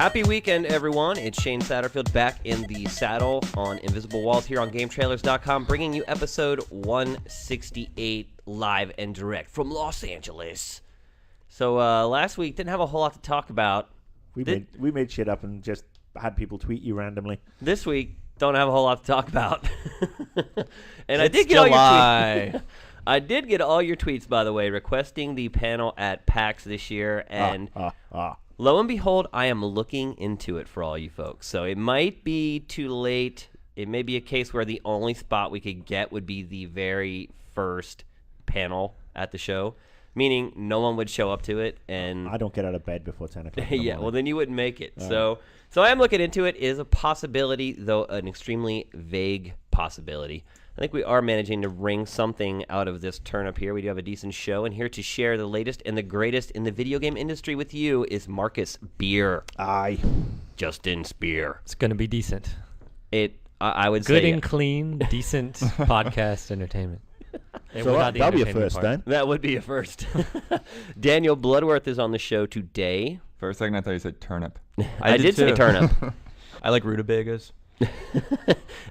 Happy weekend, everyone. It's Shane Satterfield back in the saddle on Invisible Walls here on GameTrailers.com, bringing you episode 168 live and direct from Los Angeles. So last week, didn't have a whole lot to talk about. We made shit up and just had people tweet you randomly. This week, don't have a whole lot to talk about. And I It's did get all your July. tweets. I did get all your tweets, by the way, requesting the panel at PAX this year, and lo and behold, I am looking into it for all you folks. So it might be too late. It may be a case where the only spot we could get would be the very first panel at the show, meaning no one would show up to it. And I don't get out of bed before 10 o'clock. yeah, well, then you wouldn't make it. So I am looking into it. It is a possibility, though an extremely vague possibility. I think we are managing to wring something out of this turnip here. We do have a decent show, and here to share the latest and the greatest in the video game industry with you is Marcus Beer. Aye. Justin Spear. It's going to be decent. I would Good say and clean, decent podcast entertainment. So that'll be a first then. that would be a first. Daniel Bloodworth is on the show today. For a second, I thought you said turnip. I did say too. turnip. I like rutabagas.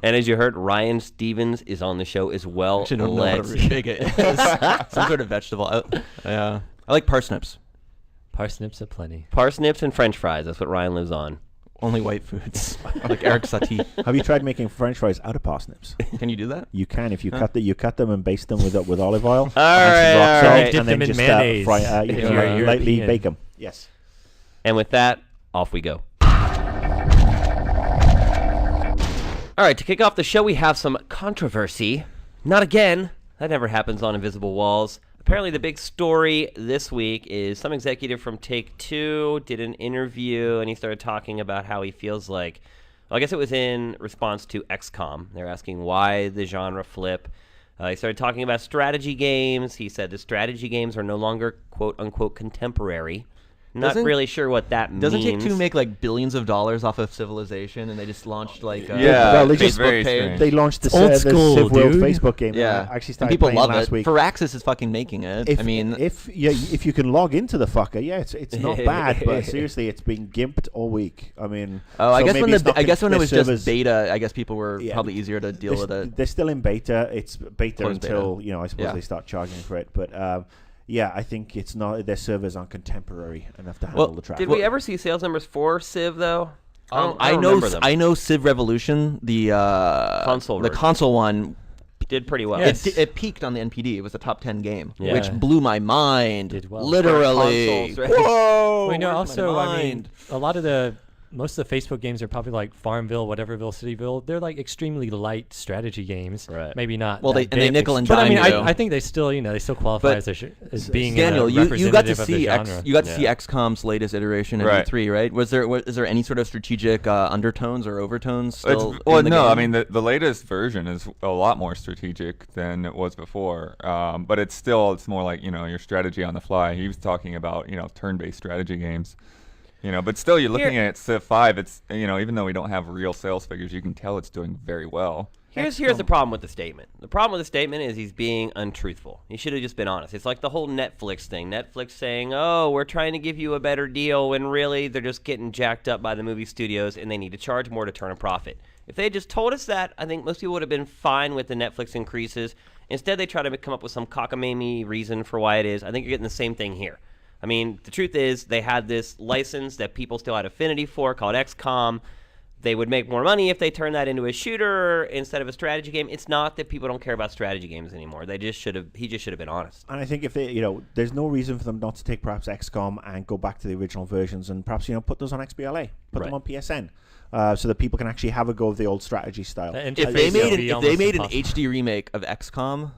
And as you heard, Ryan Stevens is on the show as well. Actually, don't know what a rutabaga is. Some sort of vegetable. I like parsnips. Parsnips aplenty. Parsnips and French fries. That's what Ryan lives on. Only white foods. Like Eric Satie. Have you tried making French fries out of parsnips? Can you do that? You can if you cut them and baste them with olive oil. All right. Dip them in mayonnaise. Lightly European. bake them. Yes. And with that, off we go. All right, to kick off the show, we have some controversy. Not again. That never happens on Invisible Walls. Apparently, the big story this week is some executive from Take-Two did an interview, and he started talking about how he feels like, well, I guess it was in response to XCOM. They're asking why the genre flip. He started talking about strategy games. He said the strategy games are no longer, quote-unquote, contemporary. Not really sure what that means. Doesn't Take-Two make like billions of dollars off of Civilization, and they just launched like well, they Facebook just page. They launched the Old school, Civ World dude. Facebook game. Yeah, I actually and started people playing love last it. week. Firaxis is fucking making it. If you can log into the fucker, yeah, it's not bad. But seriously, it's been gimped all week. I mean, I guess maybe when it's not when it was servers- just beta, I guess people were Yeah, probably easier to deal with it. They're still in beta. It's beta Closed until beta. I suppose Yeah. they start charging for it. But yeah, I think it's not. Their servers aren't contemporary enough to handle the traffic. Did we ever see sales numbers for Civ, though? I don't know remember them. I know Civ Revolution, the Console version. console one. Did pretty well. Yes. It peaked on the NPD. It was a top 10 game, Yeah. which blew my mind. Did well. Literally. For consoles, right? Whoa! Well, where's my also, I mean, mind? most of the Facebook games are probably like Farmville, Whateverville, Cityville. They're like extremely light strategy games. Right. Maybe not. Well, that they big. nickel and But I dime mean, you. I think they still, they still qualify But as being Daniel, a you got to representative of the see genre. you got to see XCOM's latest iteration in Right. E3, right? Is there any sort of strategic undertones or overtones still? Well, in the no, game? I mean the latest version is a lot more strategic than it was before. But it's more like your strategy on the fly. He was talking about turn-based strategy games. But still, you're looking at Civ 5. It's even though we don't have real sales figures, you can tell it's doing very well. Here's the problem with the statement. The problem with the statement is he's being untruthful. He should have just been honest. It's like the whole Netflix thing. Netflix saying, "Oh, we're trying to give you a better deal," when really they're just getting jacked up by the movie studios and they need to charge more to turn a profit. If they had just told us that, I think most people would have been fine with the Netflix increases. Instead, they try to come up with some cockamamie reason for why it is. I think you're getting the same thing here. I mean, the truth is they had this license that people still had affinity for called XCOM. They would make more money if they turned that into a shooter instead of a strategy game. It's not that people don't care about strategy games anymore. He just should have been honest. And I think if they, there's no reason for them not to take perhaps XCOM and go back to the original versions and perhaps, put those on XBLA, put them on PSN, so that people can actually have a go of the old strategy style. The if interface they would be almost made an impossible. HD remake of XCOM,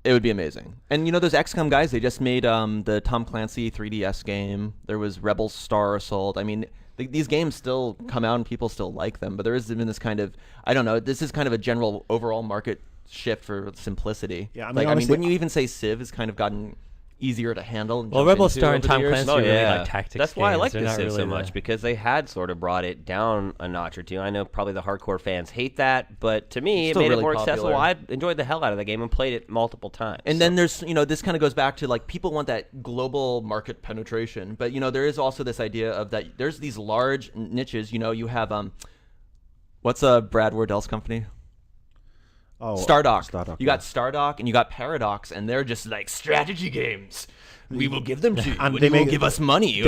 it would be amazing. And those XCOM guys, they just made the Tom Clancy 3DS game. There was Rebel Star Assault. I mean, these games still come out and people still like them, but there has been this kind of, I don't know, this is kind of a general overall market shift for simplicity. Yeah, I mean, like, honestly, wouldn't you even say Civ has kind of gotten easier to handle. And Well, jump Rebel into Star over and the Tom years. Clancy Oh, are really yeah. like tactics That's why I games. like They're this not Civ really so the- much, because they had sort of brought it down a notch or two. I know probably the hardcore fans hate that, but to me, it Still made really it more accessible. popular. I enjoyed the hell out of the game and played it multiple times. And so. then there's, this kind of goes back to like people want that global market penetration, but there is also this idea of that there's these large niches. You have what's Brad Wardell's company? Oh, Stardock. You got Stardock and you got Paradox, and they're just like strategy games. We will give them to you, And and they you will make- give us money.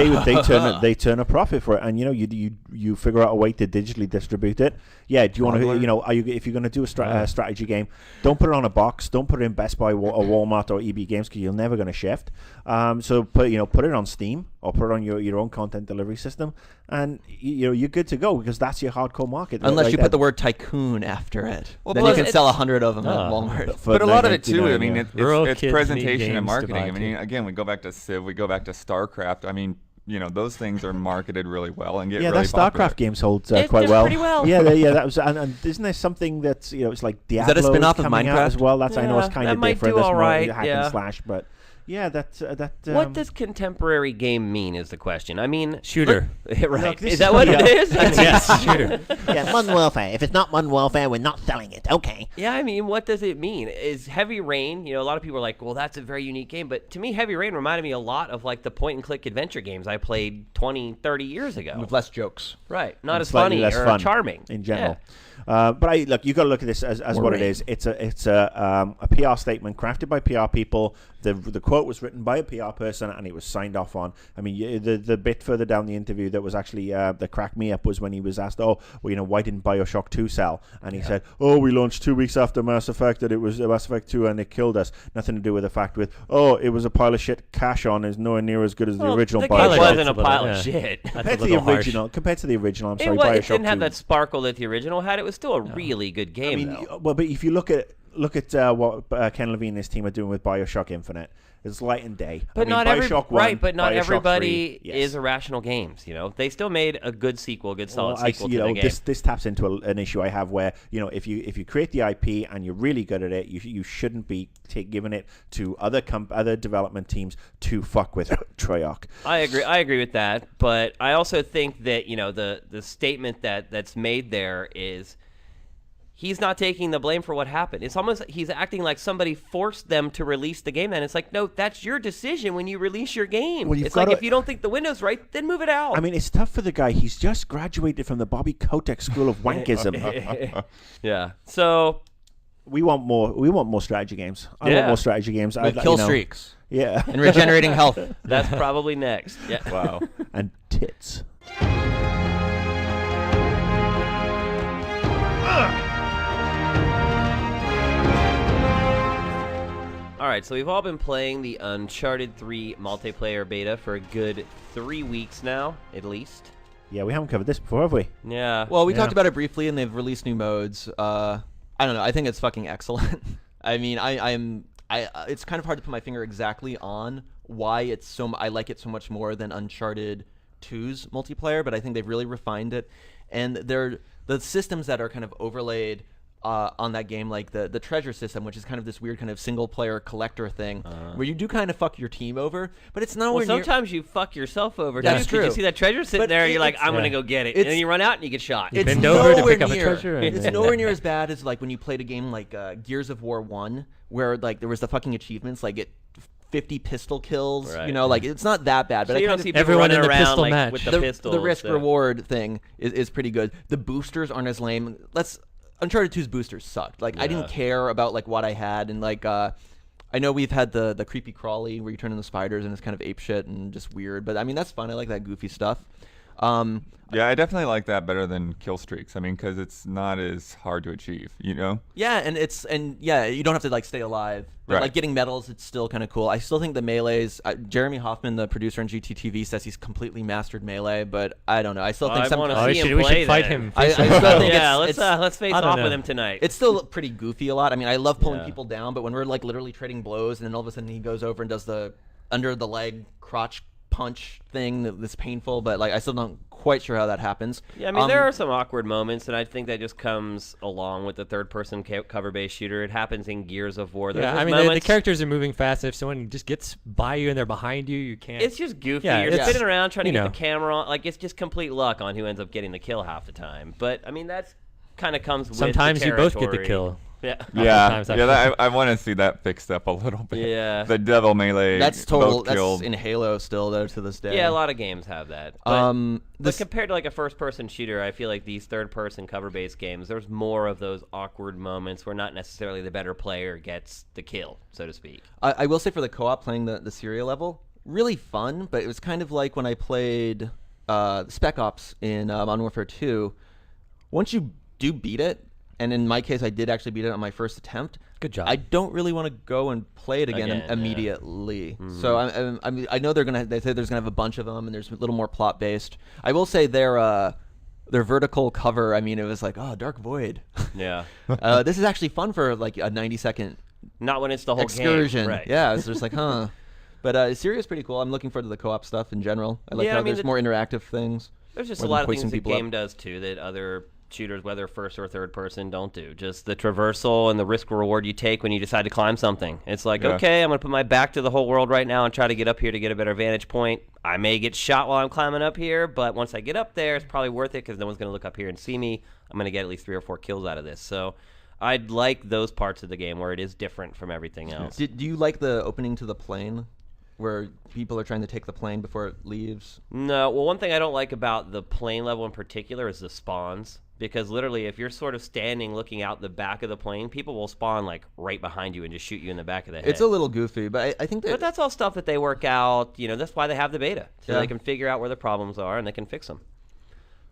they turn a profit for it, and you figure out a way to digitally distribute it. Yeah, do you want to are you if you're going to do a strategy game, don't put it on a box, don't put it in Best Buy or Walmart or EB Games, because you're never going to shift. So put it on Steam or put it on your own content delivery system, and you're good to go, because that's your hardcore market. Unless Like you that. put the word tycoon after it, Well, then you plus can sell 100 of them at Ah. Walmart. For But a lot of it too. I $9.99, mean, yeah. Rural it's kids need presentation games and to marketing. buy, I mean, too. again, we go back to Civ, we go back to StarCraft. I mean, those things are marketed really well and get Yeah, really that popular. StarCraft games hold It quite did well. pretty well. Yeah, that was, and isn't there something that's it's like Diablo that a spin-off of coming out as Minecraft? well? That's I know it's Yeah, kind that of might different. do That's all more right, hack yeah. and slash, but yeah, that. what does contemporary game mean is the question. I mean, Shooter. look- right? Look, this Is that is- what yeah. it is? Yes, shooter. Yeah, Modern Warfare. If it's not Modern Warfare, we're not selling it. Okay. Yeah, I mean, what does it mean? Is Heavy Rain, a lot of people are like, well, that's a very unique game. But to me, Heavy Rain reminded me a lot of like the point-and-click adventure games I played 20, 30 years ago. With less jokes. Right. Not as slightly funny less or fun charming. in general. But you got to look at this as what it is. It's a PR statement crafted by PR people. The quote was written by a PR person, and it was signed off on. I mean, the bit further down the interview that was actually that cracked me up was when he was asked, why didn't BioShock 2 sell? And he said, we launched 2 weeks after Mass Effect, that it was Mass Effect 2, and it killed us. Nothing to do with the fact it was a pile of shit. Cash on is nowhere near as good as the original the game BioShock. wasn't a That's a pile little- of yeah. shit. That's a Compared to the little harsh. original, I'm sorry, It BioShock didn't have 2. that sparkle that the original had. It was still a really good game, I mean, though. but if you look at what Ken Levine and his team are doing with BioShock Infinite, it's light and day. But I mean, not BioShock 1, but not BioShock everybody 3, yes. is Irrational Games. They still made a good sequel, a good solid Well, sequel to the game. this taps into an issue I have where if you create the IP and you're really good at it, you shouldn't be giving it to other development teams to fuck with Treyarch. I agree with that, but I also think that the statement that's made there is he's not taking the blame for what happened. It's almost he's acting like somebody forced them to release the game. And it's like, no, that's your decision when you release your game. Well, you've it's like gotta- if you don't think the window's right, then move it out. I mean, it's tough for the guy. He's just graduated from the Bobby Kotick School of Wankism. yeah. So We want more strategy games. I want Yeah. more strategy games. With kill streaks Yeah. and regenerating health. that's probably next. Yeah. Wow. And tits. All right, so we've all been playing the Uncharted 3 multiplayer beta for a good 3 weeks now, at least. Yeah, we haven't covered this before, have we? Yeah. Well, we Yeah. talked about it briefly, and they've released new modes. I don't know. I think it's fucking excellent. I mean, it's kind of hard to put my finger exactly on why it's I like it so much more than Uncharted 2's multiplayer, but I think they've really refined it. And the systems that are kind of overlaid on that game, like the treasure system, which is kind of this weird kind of single player collector thing, where you do kind of fuck your team over, but it's nowhere well, near. sometimes you fuck yourself over. That's too, 'cause true. You see that treasure sitting But there, you're like, it's- I'm gonna yeah. go get it, and then you run out and you get shot. It's bend over to nowhere pick up a near- treasure and It's then- nowhere near as bad as like when you played a game like Gears of War 1, where like there was the fucking achievements, like 50 pistol kills. Right. Like it's not that bad. But So I you kind don't of- see people Everyone running in the around pistol like, match. with the, the pistols. risk yeah. reward thing is pretty good. The boosters aren't as lame. Uncharted 2's boosters sucked. Like I didn't care about like what I had, and like I know we've had the creepy crawly where you turn into spiders and it's kind of ape shit and just weird, but I mean that's fun. I like that goofy stuff. Yeah, I definitely like that better than kill streaks. I mean, because it's not as hard to achieve, Yeah, and you don't have to like stay alive. But, Right. like getting medals, it's still kind of cool. I still think the melees. Jeremy Hoffman, the producer on GTTV, says he's completely mastered melee, but I don't know. I still think I wanna Oh, see him we play should fight that. him. I face to still face. think Yeah, it's- let's face I don't off know. with him tonight. It's still pretty goofy a lot. I mean, I love pulling Yeah. people down, but when we're like literally trading blows, and then all of a sudden he goes over and does the under the leg crotch punch thing that's painful, but like I still don't quite sure how that happens. Yeah, I mean, there are some awkward moments, and I think that just comes along with the third-person cover-based shooter. It happens in Gears of War. There's Yeah, those I mean, the moments- characters are moving fast. If someone just gets by you and they're behind you, you can't. It's just goofy. Yeah, You're it's- spinning around trying to you get know. the camera on. Like, it's just complete luck on who ends up getting the kill half the time. But, I mean, that's kind of comes with Sometimes the you both get the territory. kill. Yeah. Yeah, times yeah. actually. I want to see that fixed up a little bit. Yeah. The Devil Melee. That's total. both That's killed. in Halo still though to this day. Yeah, a lot of games have that. But, but this compared to like a first-person shooter, I feel like these third-person cover-based games, there's more of those awkward moments where not necessarily the better player gets the kill, so to speak. I will say for the co-op playing the Syria level, really fun, but it was kind of like when I played Spec Ops in Modern Warfare 2. Once you do beat it, and in my case I did actually beat it on my first attempt. Good job. I don't really want to go and play it again, Again, yeah. immediately. So I know they say there's gonna have a bunch of them, and there's a little more plot based. I will say their vertical cover. I mean, it was like, oh, Dark Void. Yeah. This is actually fun for like a 90-second Not when it's the whole excursion. game. Right. Yeah, it's just like, huh. But Syria's pretty cool. I'm looking forward to the co-op stuff in general. I like Yeah, how I mean, there's more interactive things. There's just more a than lot of things hoisting the people up. game does too that other shooters, whether first or third person, don't do. Just the traversal and the risk reward you take when you decide to climb something. It's like, Yeah. okay, I'm going to put my back to the whole world right now and try to get up here to get a better vantage point. I may get shot while I'm climbing up here, but once I get up there, it's probably worth it because no one's going to look up here and see me. I'm going to get at least 3 or 4 kills out of this. So I'd like those parts of the game where it is different from everything else. Do you like the opening to the plane, where people are trying to take the plane before it leaves? No, well, one thing I don't like about the plane level in particular is the spawns. Because literally, if you're sort of standing looking out the back of the plane, people will spawn like right behind you and just shoot you in the back of the head. It's a little goofy, but I think that But that's all stuff that they work out. You know, that's why they have the beta, so Yeah. they can figure out where the problems are and they can fix them.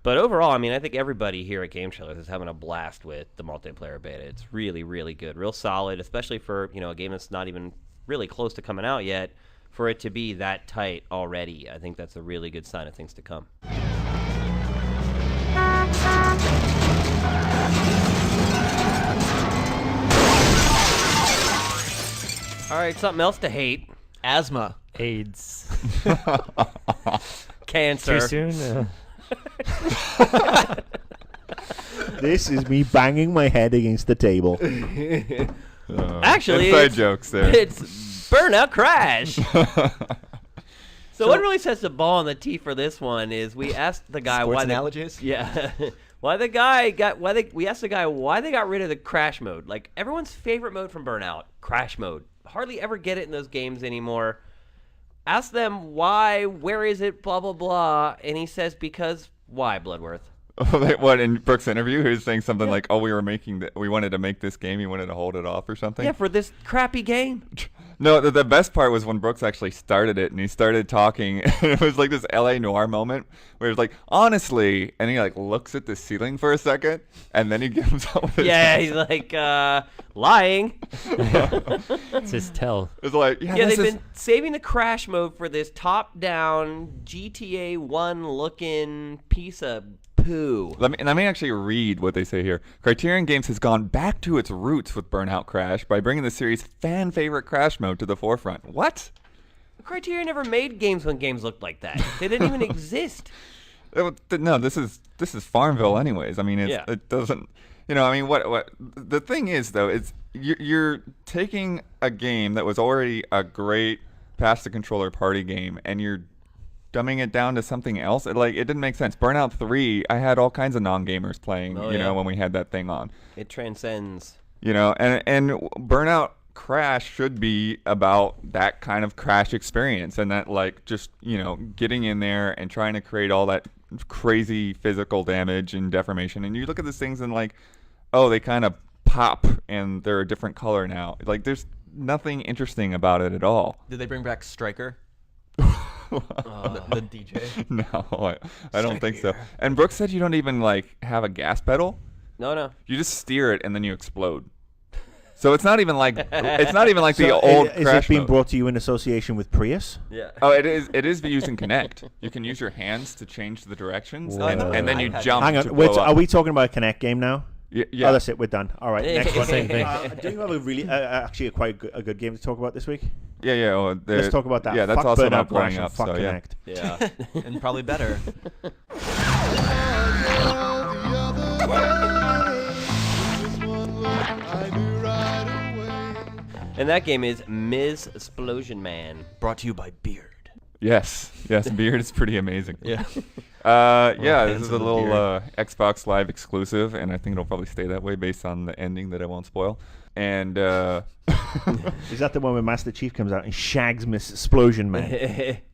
But overall, I mean, I think everybody here at Game Trailers is having a blast with the multiplayer beta. It's really, really good, real solid, especially for a game that's not even really close to coming out yet. For it to be that tight already, I think that's a really good sign of things to come. All right, something else to hate. asthma. AIDS. Cancer. Too soon? This is me banging my head against the table. Actually, inside it's- jokes there. It's Burnout Crash. So what really sets the ball on the tee for this one is we asked the guy Sports why analogies? Yeah. we asked the guy why they got rid of the crash mode. Like everyone's favorite mode from Burnout, crash mode. Hardly ever get it in those games anymore. Ask them why, where is it, blah blah blah, and he says because why, Bloodworth? What, in Brooks' interview, he was saying something like, "Oh, we wanted to make this game. You wanted to hold it off or something." Yeah, for this crappy game. No, the best part was when Brooks actually started it, and he started talking, and it was like this LA Noire moment where he was like, honestly, and he like looks at the ceiling for a second, and then he gives up with his Yeah, hands. he's like lying. It's his tell. It's like, yeah, Yeah, this they've is, been saving the crash mode for this top-down GTA 1 looking piece of poo. Let me actually read what they say here. Criterion Games has gone back to its roots with Burnout Crash by bringing the series' fan-favorite crash mode to the forefront. What? Criterion never made games when games looked like that. They didn't even exist. No, this is Farmville, anyways. I mean, Yeah. it doesn't. I mean, what the thing is though is you're taking a game that was already a great pass the controller party game, and you're dumbing it down to something else. It didn't make sense. Burnout 3, I had all kinds of non-gamers playing. Oh, yeah. When we had that thing on. It transcends. And Burnout Crash should be about that kind of crash experience, and that just getting in there and trying to create all that crazy physical damage and deformation. And you look at these things and oh, they kind of pop and they're a different color now. There's nothing interesting about it at all. Did they bring back Striker? The DJ. No, I don't think so. And Brooks said you don't even have a gas pedal. No. You just steer it and then you explode. So it's not even like the So, old is crash it being mode. brought to you in association with Prius? Yeah. Oh, it is using Kinect. You can use your hands to change the directions, and then you iPad. jump. Hang to on, blow are up. we talking about a Kinect game now? Yeah. Oh, that's it. We're done. All right, next one. Same thing. Do you have a really, actually, a good game to talk about this week? Yeah. Oh, Let's talk about that. Yeah, that's Fuck also Burnout not blowing Crash and up. Fuck So yeah. Kinect. Yeah. And probably better. And that game is Ms. Explosion Man. Brought to you by Beard. Yes, Beard is pretty amazing. Yeah. Yeah, this hands is of a the little beard. Xbox Live exclusive, and I think it'll probably stay that way based on the ending that I won't spoil. And Is that the one where Master Chief comes out and shags Miss Explosion Man?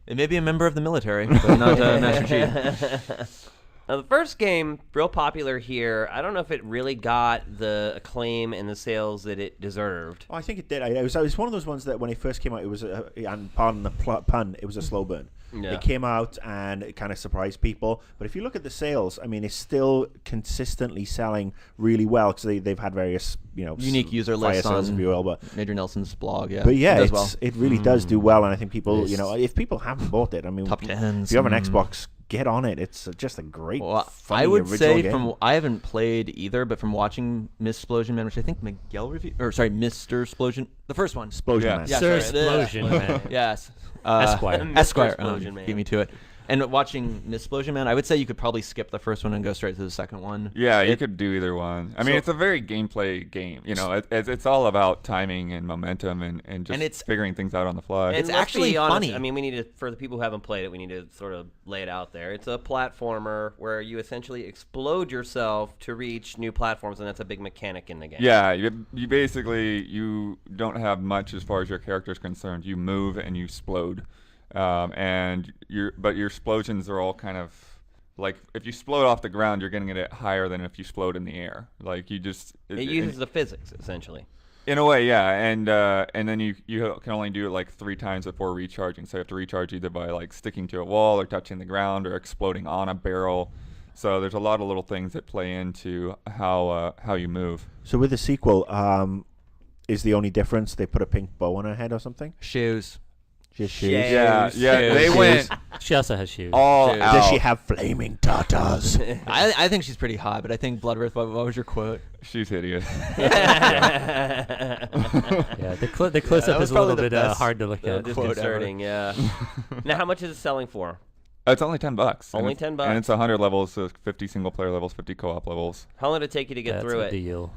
It may be a member of the military, but not Master Chief. Now, the first game, real popular here. I don't know if it really got the acclaim and the sales that it deserved. Oh, I think it did. It was one of those ones that when it first came out, it was, and pardon the pun, it was a slow burn. Yeah. It came out and it kind of surprised people. But if you look at the sales, I mean, it's still consistently selling really well because they've had various, Unique user fire lists sales, on if you will. But Major Nelson's blog, yeah. But yeah, it does well. it really does do well, and I think people, Yes. if people haven't bought it, I mean, Top 10s. if you have an Xbox, get on it. It's just a great, Well, funny, I would original say game. I haven't played either, but from watching Miss Explosion Man, which I think Miguel reviewed, Mr. Explosion, the first one. Explosion Yeah. Man. Yeah, Sir sorry. Explosion Man. Yes. Esquire. Mr. Esquire. Explosion Man. Beat me to it. And watching Miss Explosion Man, I would say you could probably skip the first one and go straight to the second one. yeah, you could do either one. I mean, it's a very gameplay game. It's all about timing and momentum and just And it's- figuring things out on the fly. It's let's actually be honest, funny. I mean, we need to, for the people who haven't played it, we need to sort of lay it out there. It's a platformer where you essentially explode yourself to reach new platforms, and that's a big mechanic in the game. Yeah, you basically you don't have much as far as your character is concerned. You move and you explode, and your explosions are all kind of like if you explode off the ground, you're getting it higher than if you explode in the air. Like you just It uses the physics, essentially. in a way, yeah, and then you can only do it like 3 times before recharging. So you have to recharge either by like sticking to a wall or touching the ground or exploding on a barrel. So there's a lot of little things that play into how you move. So with the sequel, is the only difference they put a pink bow on her head or something? Shoes. Just shoes. Yeah, they Shoes. went She also has shoes. all Dude. out. Does she have flaming tatas? I think she's pretty hot, but I think Bloodworth, what was your quote? She's hideous. Yeah, the close-up that was is a little probably the bit best hard to look at. Disconcerting, yeah. Now, how much is it selling for? It's only $10. Only and $10. And it's 100 levels, so 50 single player levels, 50 co-op levels. How long did it take you to get That's through a it? deal.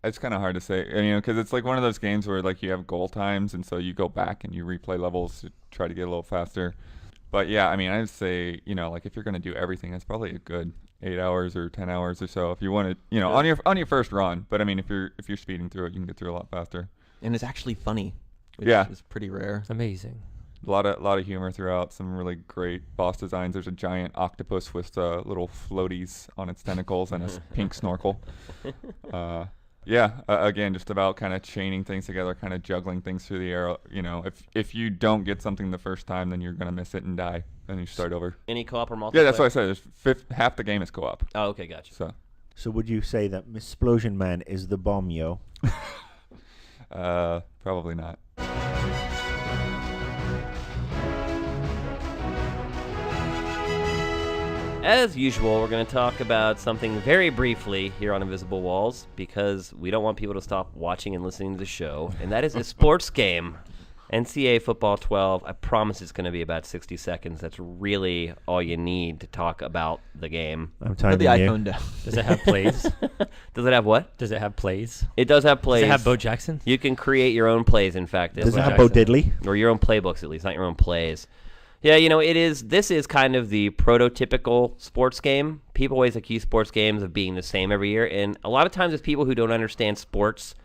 It's kind of hard to say, because it's like one of those games where like you have goal times, and so you go back and you replay levels to try to get a little faster. But yeah, I mean, I'd say like if you're gonna do everything, it's probably a good 8 hours or 10 hours or so if you want to, on your first run. But I mean, if you're speeding through it, you can get through a lot faster. And it's actually funny, which Yeah. is pretty rare. Amazing. A lot of humor throughout. Some really great boss designs. There's a giant octopus with little floaties on its tentacles and a pink snorkel. Again, just about kind of chaining things together, kind of juggling things through the air. If you don't get something the first time, then you're gonna miss it and die. Then you start over. Any co-op or multiplayer? Yeah, that's what I said. There's half the game is co-op. Oh, okay, gotcha. So, So would you say that Miss Explosion Man is the bomb, yo? probably not. As usual, we're going to talk about something very briefly here on Invisible Walls because we don't want people to stop watching and listening to the show, and that is a sports game. NCAA Football 12. I promise it's going to be about 60 seconds. That's really all you need to talk about the game. I'm Put timing the you. iPhone down. Does it have plays? Does it have what? Does it have plays? It does have plays. Does it have Bo Jackson? You can create your own plays, in fact. Does it have Bo Diddley? Or your own playbooks, at least, not your own plays. Yeah, this is kind of the prototypical sports game. People always accuse sports games of being the same every year, and a lot of times it's people who don't understand sports,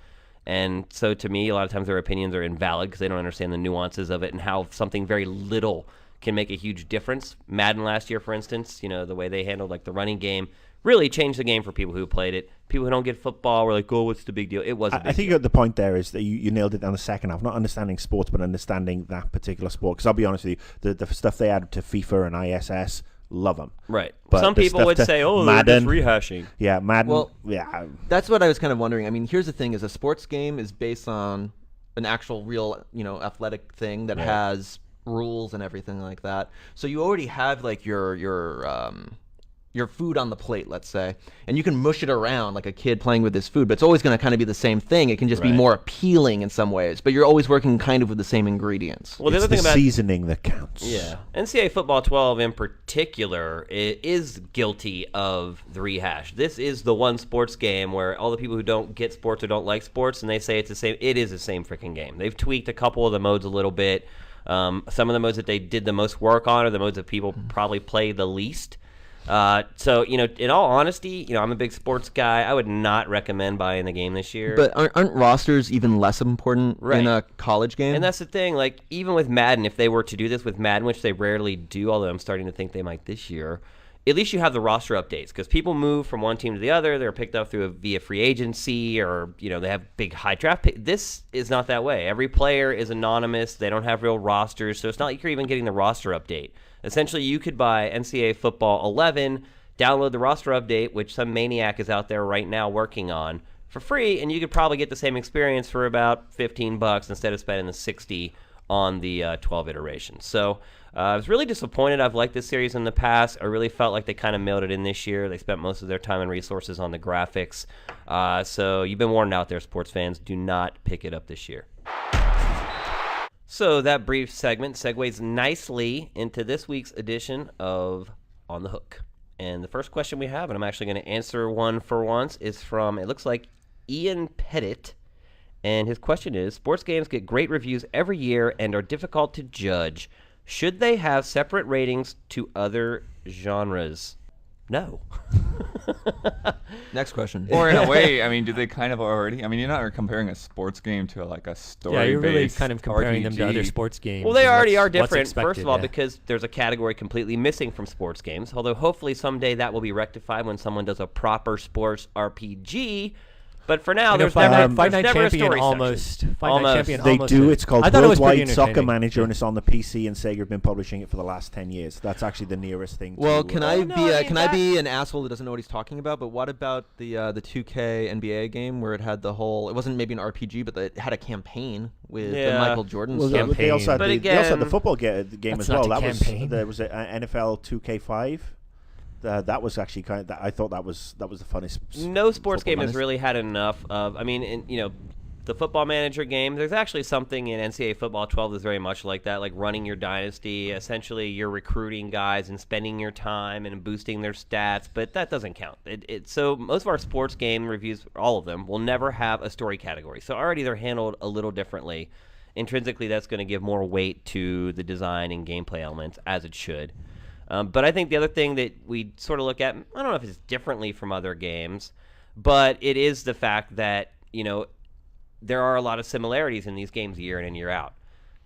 and so to me, a lot of times their opinions are invalid because they don't understand the nuances of it and how something very little can make a huge difference. Madden last year, for instance, the way they handled like the running game really changed the game for people who played it. People who don't get football were like, oh, what's the big deal? It was a big I think deal. the point there is that you nailed it on the second half, not understanding sports, but understanding that particular sport. Because I'll be honest with you, the stuff they added to FIFA and ISS, love them. Right. But Some the people stuff would to say, oh, Madden- they're just rehashing. Yeah, Madden. Well, yeah, That's what I was kind of wondering. I mean, here's the thing: is a sports game is based on an actual, real, athletic thing that has rules and everything like that. So you already have like your your food on the plate, let's say, and you can mush it around like a kid playing with his food, but it's always going to kind of be the same thing. It can just be more appealing in some ways, but you're always working kind of with the same ingredients. Well, the It's other the thing about seasoning that counts. Yeah. NCAA Football 12 in particular is guilty of the rehash. This is the one sports game where all the people who don't get sports or don't like sports and they say it's the same, it is the same freaking game. They've tweaked a couple of the modes a little bit. Some of the modes that they did the most work on are the modes that people probably play the least. So, in all honesty, I'm a big sports guy. I would not recommend buying the game this year. But aren't rosters even less important in a college game? And that's the thing. Like, even with Madden, if they were to do this with Madden, which they rarely do, although I'm starting to think they might this year, at least you have the roster updates because people move from one team to the other. They're picked up via free agency or, they have big high draft pick. This is not that way. Every player is anonymous. They don't have real rosters. So it's not like you're even getting the roster update. Essentially, you could buy NCAA Football 11, download the roster update, which some maniac is out there right now working on, for free, and you could probably get the same experience for about $15 instead of spending the $60 on the 12 iterations. So I was really disappointed. I've liked this series in the past. I really felt like they kind of mailed it in this year. They spent most of their time and resources on the graphics. So you've been warned out there, sports fans. Do not pick it up this year. So that brief segment segues nicely into this week's edition of On the Hook. And the first question we have, and I'm actually going to answer one for once, is from, it looks like, Ian Pettit. And his question is, sports games get great reviews every year and are difficult to judge. Should they have separate ratings to other genres? No. Next question. Or in a way, I mean, do they kind of already? I mean, you're not comparing a sports game to like a story. Yeah, you're really kind of comparing them to other sports games. Well, they and already what's- are different. what's expected, First of all, yeah. because there's a category completely missing from sports games. Although hopefully someday that will be rectified when someone does a proper sports RPG. But for now, there's Fight never, Night there's never a Champion story almost. section. Fight Night Champion They almost do. did. It's called I thought it was pretty Worldwide Soccer entertaining. Manager, and it's on the PC, and Sega have been publishing it for the last 10 years. That's actually the nearest thing. Well, to, can Oh, I no, be I mean, can I be an asshole that doesn't know what he's talking about? But what about the 2K NBA game where it had the whole? It wasn't maybe an RPG, but it had a campaign with the Yeah. Michael Jordan Well, stuff. they also had But they also had the again, football game that's as well. not That a was campaign. there was a NFL 2K5. That was actually kind of. I thought that was the funnest. No sports game has funnest. really had enough of. I mean, the Football Manager game. There's actually something in NCAA Football 12 that's very much like that, like running your dynasty. Essentially, you're recruiting guys and spending your time and boosting their stats, but that doesn't count. So most of our sports game reviews, all of them, will never have a story category. So already they're handled a little differently. Intrinsically, that's going to give more weight to the design and gameplay elements, as it should. But I think the other thing that we sort of look at, I don't know if it's differently from other games, but it is the fact that, there are a lot of similarities in these games year in and year out.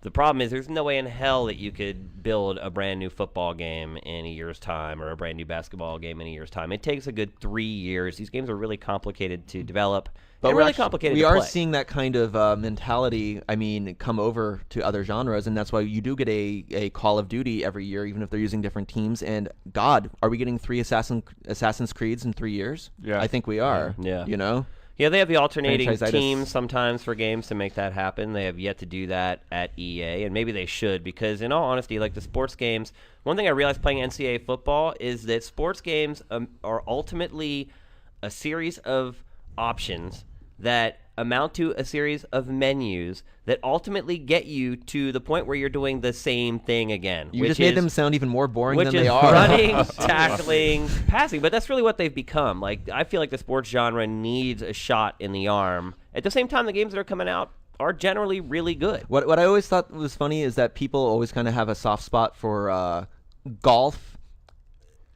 The problem is there's no way in hell that you could build a brand new football game in a year's time or a brand new basketball game in a year's time. It takes a good 3 years. These games are really complicated to develop and really complicated we to are play. seeing that kind of mentality. I mean, come over to other genres, and that's why you do get a Call of Duty every year, even if they're using different teams. And God, are we getting 3 Assassin's Creeds in 3 years? Yeah. I think we are. Yeah. Yeah, they have the alternating Franchise-itis. teams sometimes for games to make that happen. They have yet to do that at EA, and maybe they should, because in all honesty, like the sports games, one thing I realized playing NCAA football is that sports games are ultimately a series of options that amount to a series of menus that ultimately get you to the point where you're doing the same thing again. You which just made is- them sound even more boring which than is they are. running, tackling, passing. But that's really what they've become. Like, I feel like the sports genre needs a shot in the arm. At the same time, the games that are coming out are generally really good. What I always thought was funny is that people always kind of have a soft spot for golf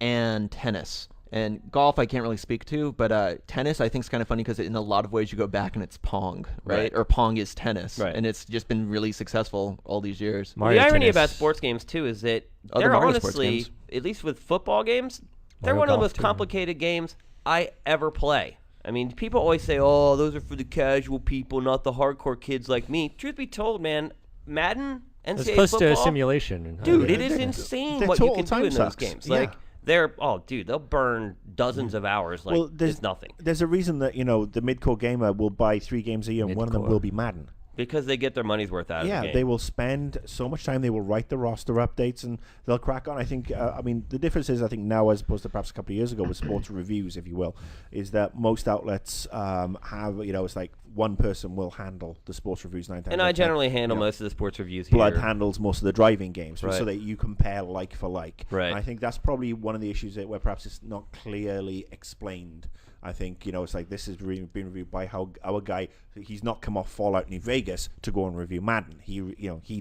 and tennis. And golf I can't really speak to, but tennis I think is kind of funny because in a lot of ways you go back and it's Pong, right? Or Pong is tennis, Right. and it's just been really successful all these years. Mario The irony Tennis. about sports games, too, is that Other they're Mario sports honestly, games. at least with football games, they're Mario one of the Golf, most too. complicated games I ever play. I mean, people always say, oh, those are for the casual people, not the hardcore kids like me. Truth be told, man, Madden, It's NCAA close football, to a simulation. dude, it is insane they're what you total can do time in those sucks. games. Yeah. Like, they'll burn dozens of hours like Well, it's nothing. There's a reason that the mid-core gamer will buy 3 games a year, and one of them Mid-core. will be Madden. Because they get their money's worth out of the Yeah, game. they will spend so much time. They will write the roster updates and they'll crack on. I think. I mean, the difference is, I think now, as opposed to perhaps a couple of years ago, with sports reviews, if you will, is that most outlets have, it's like one person will handle the sports reviews 9 times. And out I of 10. generally handle You know, most of the sports reviews Blood here. handles most of the driving games, so Right. that you compare like for like. Right. And I think that's probably one of the issues that where perhaps it's not clearly explained. I think, it's like this has been reviewed by our guy. He's not come off Fallout New Vegas to go and review Madden. He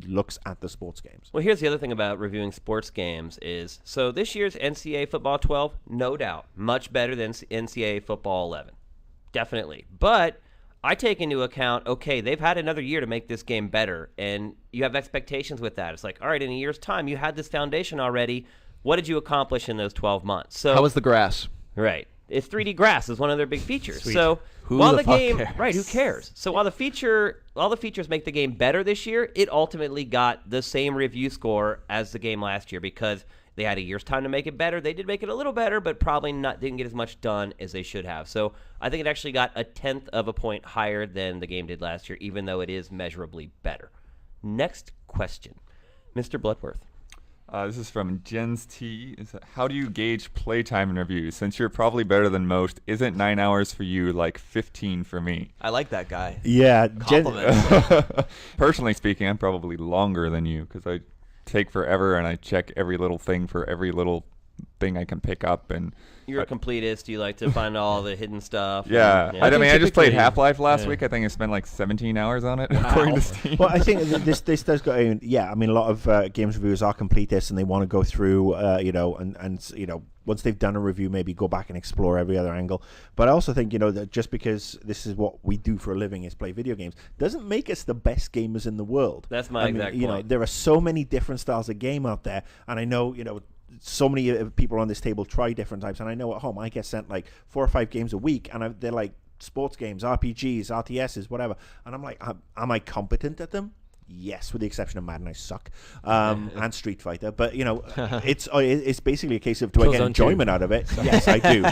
looks at the sports games. Well, here's the other thing about reviewing sports games is, so this year's NCAA Football 12, no doubt, much better than NCAA Football 11. Definitely. But I take into account, okay, they've had another year to make this game better, and you have expectations with that. It's like, all right, in a year's time, you had this foundation already. What did you accomplish in those 12 months? So How was the grass? Right. It's 3D grass is one of their big features. Sweet. So Who while the the fuck game, cares? right? Who cares? So while the features make the game better this year, it ultimately got the same review score as the game last year because they had a year's time to make it better. They did make it a little better, but probably didn't get as much done as they should have. So I think it actually got a 1/10 of a point higher than the game did last year, even though it is measurably better. Next question, Mr. Bloodworth. This is from Jens T. How do you gauge playtime in reviews? Since you're probably better than most, isn't 9 hours for you like 15 for me? I like that guy. Yeah, Compliment. Personally speaking, I'm probably longer than you because I take forever and I check every little thing for every little thing I can pick up. And You're a completist. You like to find all the hidden stuff. yeah, and- I mean, I just played typically- Half-Life last yeah. week. I think I spent like 17 hours on it, according to Steam. Well, I think this does go. I mean, a lot of games reviewers are completists, and they want to go through, and once they've done a review, maybe go back and explore every other angle. But I also think, that just because this is what we do for a living is play video games, doesn't make us the best gamers in the world. That's my exact point. There are so many different styles of game out there, and I know, so many people on this table try different types, and I know at home I get sent like 4 or 5 games a week, and they're like sports games, RPGs, RTSs, whatever, and I'm like, am I competent at them? Yes, with the exception of Madden, I suck, and Street Fighter. But it's basically a case of, do I get Killzone 2. enjoyment out of it? Yes, I do.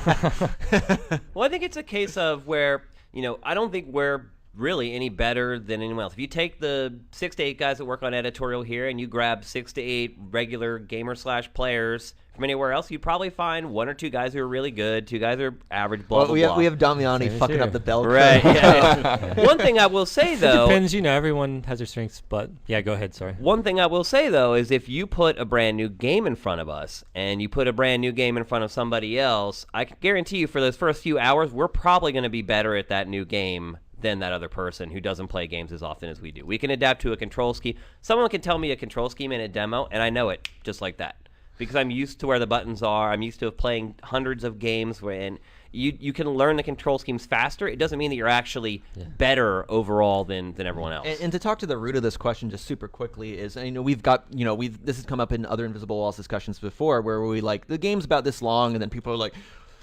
Well, I think it's a case of where, I don't think we're really any better than anyone else. If you take the 6 to 8 guys that work on editorial here and you grab 6 to 8 regular gamer/players from anywhere else, you'd probably find 1 or 2 guys who are really good, 2 guys who are average, blah, Well, blah, we blah. have Damiani Same as fucking here. up the bell curve. Right, yeah. One thing I will say, though... Depends, everyone has their strengths, but yeah, go ahead, sorry. One thing I will say, though, is if you put a brand new game in front of us and you put a brand new game in front of somebody else, I can guarantee you for those first few hours, we're probably going to be better at that new game than that other person who doesn't play games as often as we do. We can adapt to a control scheme. Someone can tell me a control scheme in a demo, and I know it just like that. Because I'm used to where the buttons are. I'm used to playing hundreds of games and you can learn the control schemes faster. It doesn't mean that you're actually better overall than everyone else. And to talk to the root of this question just super quickly is, we've got, this has come up in other Invisible Walls discussions before where we like, the game's about this long, and then people are like,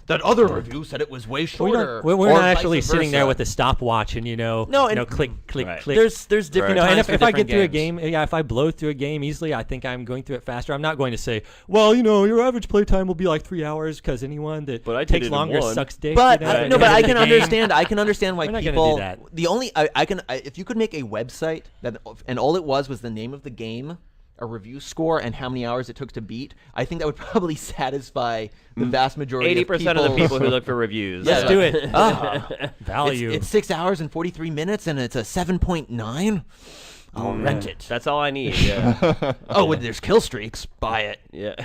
that other review said it was way shorter. We're or not vice actually sitting there versa. with a stopwatch and click, click, Right. click. There's different and times for if I different get through a games. game, if I blow through a game easily, I think I'm going through it faster. I'm not going to say, well, your average playtime will be like 3 hours because anyone that But I did it takes in longer 1. sucks dick. But at no, the but end I of can the game. understand. I can understand why We're not gonna people. do that. The only I can if you could make a website that and all it was the name of the game, a review score, and how many hours it took to beat, I think that would probably satisfy the vast majority. 80% of the people who look for reviews. Yeah. Let's do it. Ah. Value. It's 6 hours and 43 minutes, and it's a 7.9. I'll rent it. That's all I need. Yeah. Oh, and there's kill streaks. Buy it. Yeah.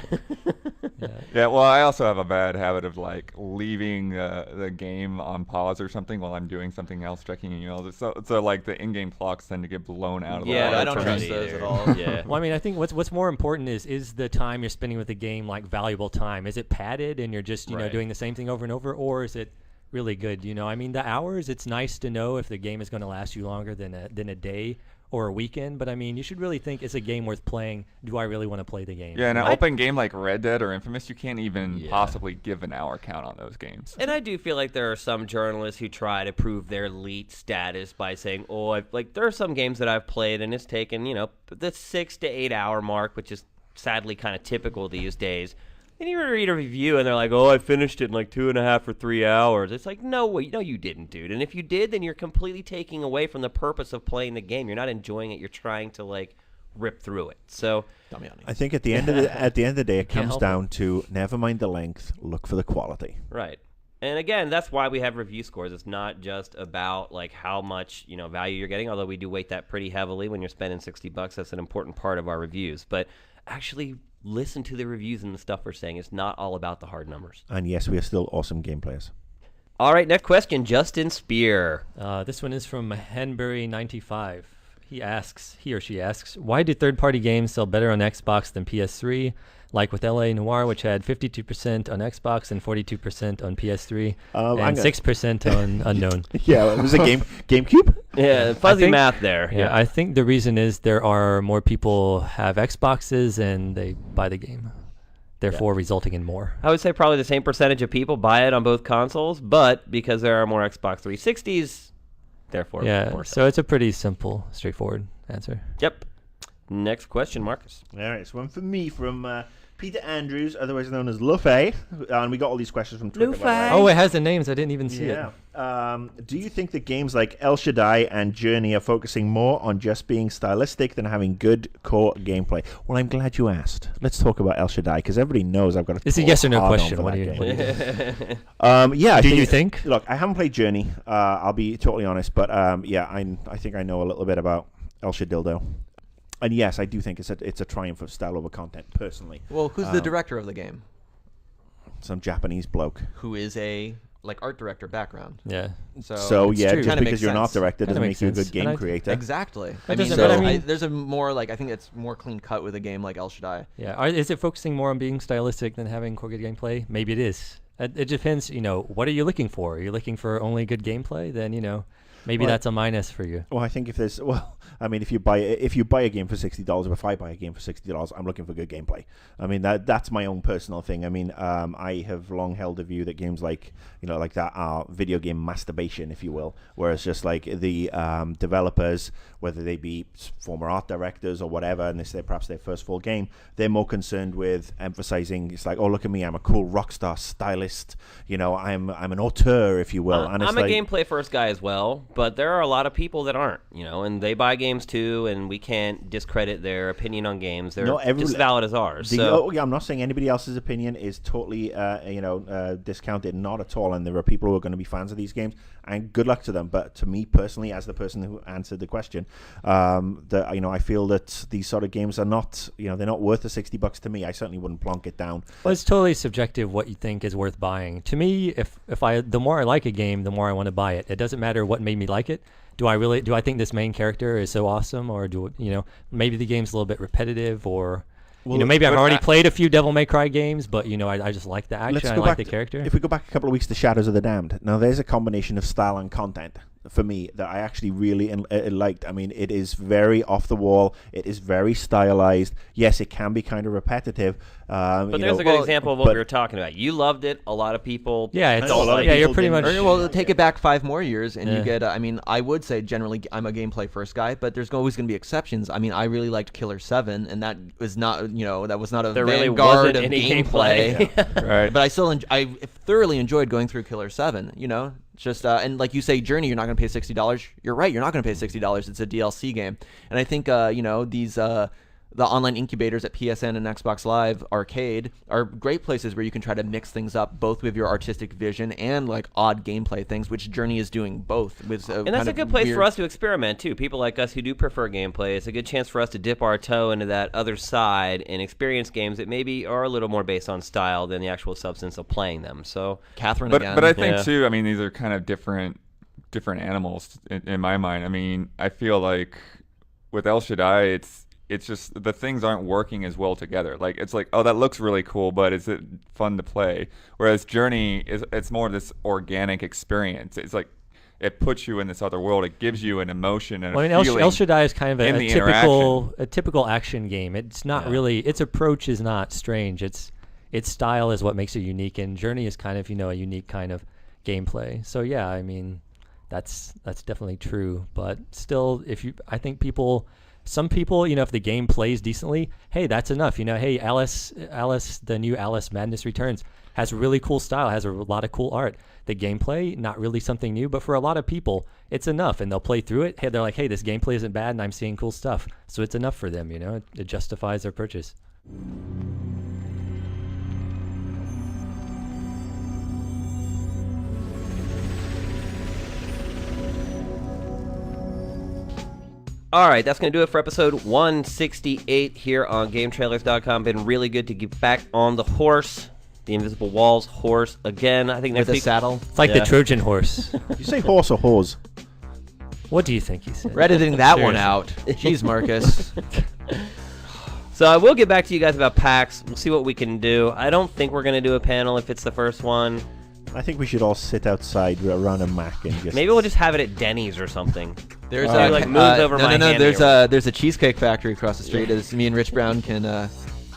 Yeah, well, I also have a bad habit of like leaving the game on pause or something while I'm doing something else, checking emails. So like the in-game clocks tend to get blown out of the Yeah, water. I don't that's trust right those either. at all. Yeah. Well, I mean, I think what's more important is the time you're spending with the game like valuable time? Is it padded and you're just Right. doing the same thing over and over, or is it really good? I mean, the hours. It's nice to know if the game is going to last you longer than a day or a weekend. But I mean, you should really think, is a game worth playing? Do I really want to play the game? Yeah, in an open game like Red Dead or Infamous, you can't even Yeah. possibly give an hour count on those games. And I do feel like there are some journalists who try to prove their elite status by saying, there are some games that I've played and it's taken, the 6 to 8 hour mark, which is sadly kind of typical these days. Then you read a review and they're like, "Oh, I finished it in like 2.5 or 3 hours." It's like, no, you didn't, dude. And if you did, then you're completely taking away from the purpose of playing the game. You're not enjoying it. You're trying to like rip through it. So, I think at the end of the day, it comes help down to never mind the length, look for the quality. right. And again, that's why we have review scores. It's not just about like how much value you're getting, although we do weight that pretty heavily when you're spending $60. That's an important part of our reviews. But actually listen to the reviews and the stuff we're saying. It's not all about the hard numbers. And yes, we are still awesome game players. All right, next question, Justin Spear. This one is from Henbury95. He or she asks, why do third-party games sell better on Xbox than PS3? Like with LA Noire, which had 52% on Xbox and 42% on PS3, and 6% on Unknown. Yeah, it was a GameCube. Yeah, fuzzy math there. Yeah, I think the reason is there are more people have Xboxes and they buy the game, therefore resulting in more. I would say probably the same percentage of people buy it on both consoles, but because there are more Xbox 360s, therefore more. So it's a pretty simple, straightforward answer. Yep. Next question, Marcus. All right, it's one for me from Peter Andrews, otherwise known as Luffy. And we got all these questions from Twitter. by the way. Oh, it has the names. I didn't even see it. Do you think that games like El Shaddai and Journey are focusing more on just being stylistic than having good core gameplay? Well, I'm glad you asked. Let's talk about El Shaddai, because everybody knows I've got It's a yes or no question. What do you yeah. Do you think? Look, I haven't played Journey. I'll be totally honest, but yeah, I think I know a little bit about El Shaddai. And yes, I do think it's a triumph of style over content, personally. Well, who's the director of the game? Some Japanese bloke. Who is a art director background. Yeah. So it's yeah, true. just Kinda because makes you're an art sense. director doesn't Kinda make you a makes good sense. game And creator. Exactly. That doesn't- but I mean- there's a more I think it's more clean cut with a game like El Shaddai. Yeah. Is it focusing more on being stylistic than having core good gameplay? Maybe it is. It depends. What are you looking for? Are you looking for only good gameplay? Then maybe that's a minus for you. Well, I think if you buy a game for $60, or if I buy a game for $60, I'm looking for good gameplay. I mean that's my own personal thing. I mean, I have long held the view that games like that are video game masturbation, if you will. Whereas just like the developers, whether they be former art directors or whatever, and this is perhaps their first full game, they're more concerned with emphasizing. It's like, oh, look at me, I'm a cool rock star stylist. I'm an auteur, if you will. And I'm a gameplay first guy as well, but there are a lot of people that aren't, and they buy games too, and we can't discredit their opinion on games. They're just as valid as ours. I'm not saying anybody else's opinion is totally, discounted, not at all. And there are people who are going to be fans of these games, and good luck to them. But to me personally, as the person who answered the question, I feel that these sort of games are not, they're not worth the $60 to me. I certainly wouldn't plonk it down. Well, it's totally subjective what you think is worth buying. To me, the more I like a game, the more I want to buy it. It doesn't matter what made me like it. Do I think this main character is so awesome, or maybe the game's a little bit repetitive, or maybe I've already played a few Devil May Cry games, but I just like the action, I like the character. If we go back a couple of weeks to Shadows of the Damned, now there's a combination of style and content for me that I actually really liked. I mean, it is very off the wall. It is very stylized. Yes, it can be kind of repetitive. But there's a good example of what we were talking about. You loved it. A lot of people. Yeah, you're pretty much. Well, take it back 5 more years, and you get. I would say generally I'm a gameplay first guy, but there's always going to be exceptions. I mean, I really liked Killer 7, and that was not, that was not a vanguard of gameplay. Right. But I thoroughly enjoyed going through Killer 7. Just and like you say, Journey, you're not going to pay $60. You're right, you're not going to pay $60. It's a DLC game, and I think these the online incubators at PSN and Xbox Live Arcade are great places where you can try to mix things up, both with your artistic vision and like odd gameplay things, which Journey is doing both. And that's a good place for us to experiment too. People like us who do prefer gameplay, it's a good chance for us to dip our toe into that other side and experience games that maybe are a little more based on style than the actual substance of playing them. So, Catherine again. But I think too, I mean, these are kind of different animals in my mind. I mean, I feel like with El Shaddai, it's just the things aren't working as well together. Like, it's like, oh, that looks really cool, but is it fun to play? Whereas Journey it's more this organic experience. It's like it puts you in this other world. It gives you an emotion and a feeling. El Shaddai is kind of a typical action game. It's not really, its approach is not strange. Its style is what makes it unique, and Journey is kind of a unique kind of gameplay. So yeah, I mean, that's definitely true. But still, I think people some people, if the game plays decently, hey, that's enough. Hey, Alice, the new Alice Madness Returns has really cool style, has a lot of cool art. The gameplay, not really something new, but for a lot of people, it's enough, and they'll play through it. Hey, they're like, hey, this gameplay isn't bad, and I'm seeing cool stuff, so it's enough for them. It justifies their purchase. All right, that's going to do it for episode 168 here on GameTrailers.com. Been really good to get back on the horse, the Invisible Walls horse again. I think next With a week. saddle. It's like Yeah. the Trojan horse. You say horse or hose? What do you think you said? We're editing that one Seriously. out. Jeez, Marcus. So I will get back to you guys about PAX. We'll see what we can do. I don't think we're going to do a panel if it's the first one. I think we should all sit outside around a Mac and just... Maybe we'll just have it at Denny's or something. There's He, like, moves over my hand here. There's a cheesecake factory across the street. As me and Rich Brown can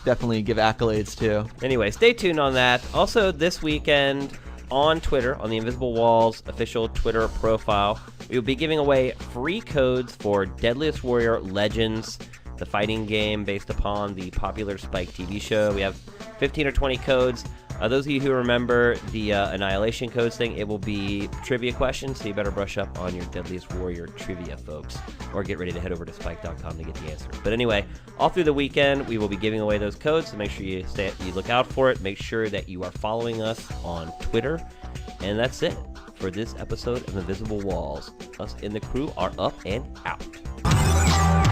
definitely give accolades to. Anyway, stay tuned on that. Also, this weekend on Twitter, on the Invisible Walls official Twitter profile, we will be giving away free codes for Deadliest Warrior Legends, the fighting game based upon the popular Spike TV show. We have 15 or 20 codes. Those of you who remember the Annihilation codes thing, it will be trivia questions, so you better brush up on your Deadliest Warrior trivia, folks, or get ready to head over to spike.com to get the answers. But anyway, all through the weekend, we will be giving away those codes, so make sure you look out for it. Make sure that you are following us on Twitter. And that's it for this episode of Invisible Walls. Us and the crew are up and out.